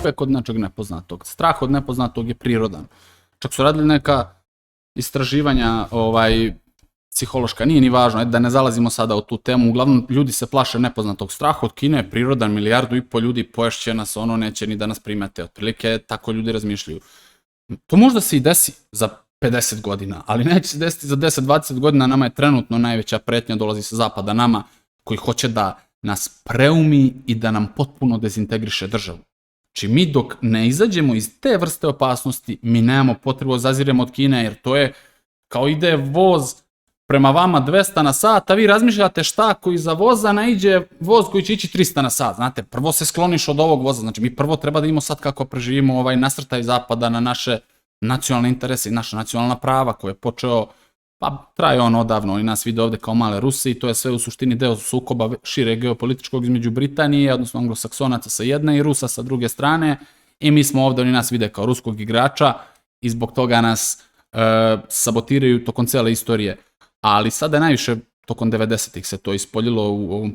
uvek od nečeg nepoznatog. Strah od nepoznatog je prirodan. Čak su radili neka istraživanja psihološka, nije ni važno, da ne zalazimo sada u tu temu, uglavnom ljudi se plaše nepoznatog. Strah od Kine je prirodan, 1,5 milijardu ljudi poješće nas, ono neće ni da nas primete, otprilike tako ljudi razmišljaju. To možda se i desi za 50 godina, ali neće se desiti za 10-20 godina, nama je trenutno najveća pretnja, dolazi sa zapada nama, koji hoće da nas preumi i da nam potpuno dezintegriše državu. Znači mi dok ne izađemo iz te vrste opasnosti, mi nemamo potrebu da zaziremo od Kine, jer to je kao ide voz prema vama 200 na sat, a vi razmišljate šta ako iza voza naiđe voz koji će ići 300 na sat. Znate, prvo se skloniš od ovog voza, znači mi prvo treba da imamo sad kako preživimo ovaj nasrtaj zapada na naše nacionalne interese i naša nacionalna prava koje je počeo, pa traje on odavno, oni nas vide ovde kao male Ruse i to je sve u suštini deo sukoba šire geopolitičkog između Britanije, odnosno anglosaksonaca sa jedne i Rusa sa druge strane i mi smo ovde, oni nas vide kao ruskog igrača i zbog toga nas sabotiraju tokom cele istorije. Ali sada najviše tokom 90-ih se to ispoljilo u ovom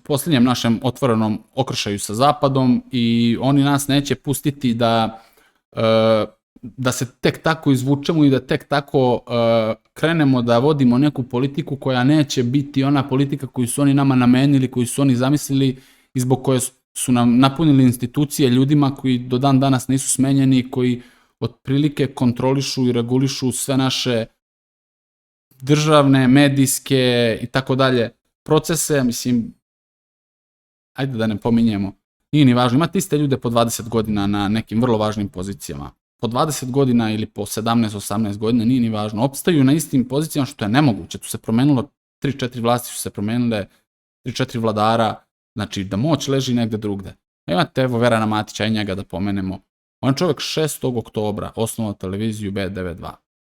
posljednjem našem otvorenom okršaju sa Zapadom i oni nas neće pustiti da se tek tako izvučemo i da tek tako krenemo da vodimo neku politiku koja neće biti ona politika koju su oni nama namenili, koju su oni zamislili i zbog koje su nam napunili institucije ljudima koji do dan danas nisu smenjeni, koji otprilike kontrolišu i regulišu sve naše državne, medijske i tako dalje procese, mislim, ajde da ne pominjemo, nije ni važno, imate iste ljude po 20 godina na nekim vrlo važnim pozicijama, po 20 godina ili po 17-18 godina, nije ni važno, opstaju na istim pozicijama što je nemoguće, tu se promenilo 3-4 vlasti, su se promenile 3-4 vladara, znači da moć leži negde drugde. Imate evo Verana Matića i njega da pomenemo. On je čovjek 6. oktobra osnovao televiziju B92.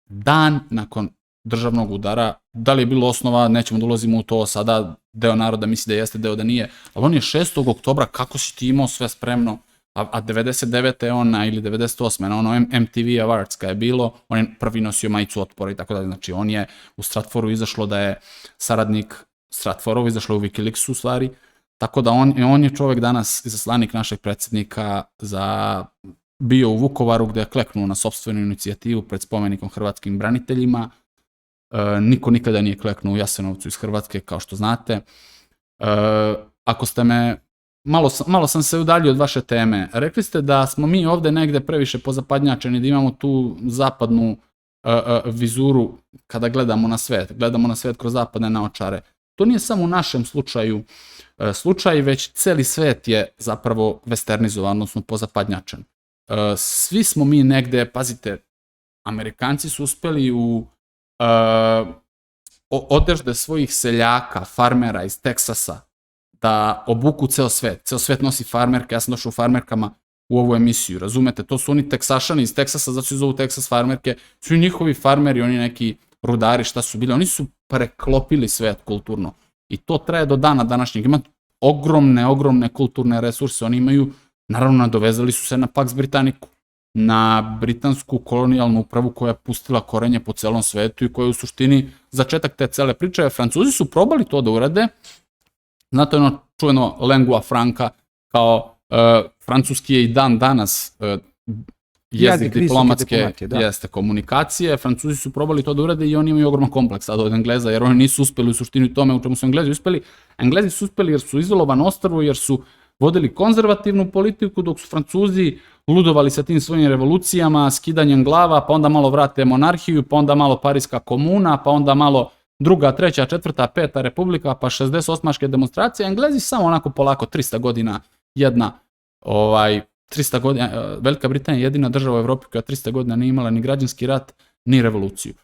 Dan nakon državnog udara, da li je bilo osnova, nećemo da ulazimo u to, sada deo naroda misli da jeste, deo da nije, ali on je 6. oktobra, kako si ti imao sve spremno, a 99. je ona, ili 98. na ono MTV Awards kada je bilo, on je prvi nosio majicu Otpora i tako dalje, znači on je u Stratforu izašlo da je saradnik Stratforov, izašlo u Wikileaksu u stvari, tako da on je čovjek danas izaslanik našeg predsjednika bio u Vukovaru gdje je kleknuo na sopstvenu inicijativu pred spomenikom hrvatskim braniteljima. Niko nikada nije kleknuo u Jasenovcu iz Hrvatske, kao što znate. Ako ste me, malo sam se udaljio od vaše teme, rekli ste da smo mi ovdje negde previše pozapadnjačeni, da imamo tu zapadnu vizuru kada gledamo na svet kroz zapadne naočare. To nije samo u našem slučaj, već celi svet je zapravo westernizovan, odnosno pozapadnjačen. Svi smo mi negde, pazite, Amerikanci su uspeli u odežde svojih seljaka, farmera iz Teksasa, da obuku ceo svet. Ceo svet nosi farmerke, ja sam došao u farmerkama u ovu emisiju, razumete? To su oni Teksašani iz Teksasa, zato se zovu Teksas farmerke, su njihovi farmeri, oni neki rudari, šta su bili, oni su preklopili svet kulturno. I to traje do dana današnjeg. Ima ogromne kulturne resurse, oni imaju, naravno nadovezali su se na Pax Britanniku, na britansku kolonijalnu upravu koja je pustila korenje po celom svetu i koja je u suštini začetak te cele priče. Francuzi su probali to da urade, znate ono čuveno lingua franca, kao francuski je i dan danas jezik diplomatske jeste komunikacije, Francuzi su probali to da urade i oni imaju ogroman kompleks sad od Engleza, jer oni nisu uspeli u suštini u tome u čemu su Englezi uspeli. Englezi su uspeli jer su izolovano ostrvo, jer su vodili konzervativnu politiku, dok su Francuzi ludovali sa tim svojim revolucijama, skidanjem glava, pa onda malo vrate monarhiju, pa onda malo Pariska komuna, pa onda malo druga, treća, četvrta, peta republika, pa 68. demonstracije. Englezi samo onako polako 300 godina jedna, 300 godina, Velika Britanija je jedina država u Evropi koja 300 godina nije imala ni građanski rat, ni revoluciju.